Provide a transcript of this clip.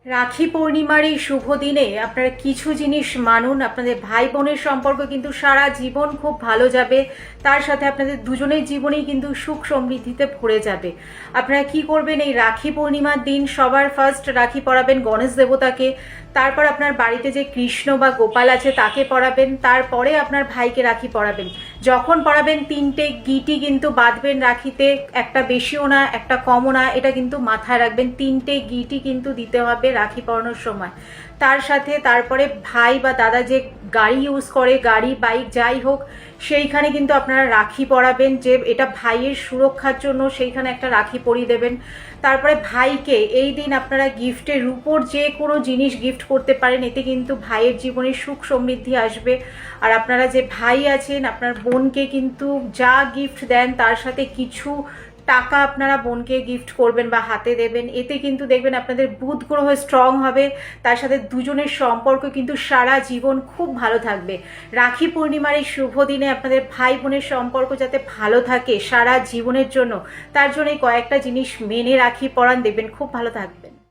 রাখি পূর্ণিমার এই শুভ দিনে আপনারা কিছু জিনিস মানুন, আপনাদের ভাই বোনের সম্পর্ক কিন্তু সারা জীবন খুব ভালো যাবে। তার সাথে আপনাদের দুজনের জীবনেই কিন্তু সুখ সমৃদ্ধিতে ভরে যাবে। আপনারা কি করবেন, এই রাখি পূর্ণিমার দিন সবার ফার্স্ট রাখি পরাবেন গণেশ দেবতাকে, তারপর আপনার বাড়িতে যে কৃষ্ণ বা গোপাল আছে তাকে পরাবেন, তারপরে আপনার ভাইকে রাখি পরাবেন। যখন পরাবেন 3টে গিটি কিন্তু বাঁধবেন রাখিতে, একটা বেশিও না একটা কমও না, এটা কিন্তু মাথায় রাখবেন। 3টে গিটি কিন্তু দিতে হবে রাখি পরানোর সময়। তার সাথে তারপরে ভাই বা দাদা যে গাড়ি ইউজ করে, গাড়ি বাইক যাই হোক, সেইখানে কিন্তু আপনারা রাখি পরাবেন, যে এটা ভাইয়ের সুরক্ষার জন্য সেইখানে একটা রাখি পরিয়ে দেবেন। তারপরে ভাইকে এই দিন আপনারা গিফটের রূপোর যে কোনো জিনিস গিফট করতে পারেন, এতে কিন্তু ভাইয়ের জীবনে সুখ সমৃদ্ধি আসবে। আর আপনারা যে ভাই আছেন, আপনার বোনকে কিন্তু যা গিফট দেন তার সাথে কিছু টাকা আপনারা বোনকে গিফট করবেন বা হাতে দেবেন। এতে কিন্তু দেখবেন আপনাদের বুধ গ্রহ স্ট্রং হবে, তার সাথে দুজনের সম্পর্ক কিন্তু সারা জীবন খুব ভালো থাকবে। রাখি পূর্ণিমার এই শুভ দিনে আপনাদের ভাই বোনের সম্পর্ক যাতে ভালো থাকে সারা জীবনের জন্য, তার জন্য কয়েকটা জিনিস মেনে রাখি পরান, দেখবেন খুব ভালো থাকবেন।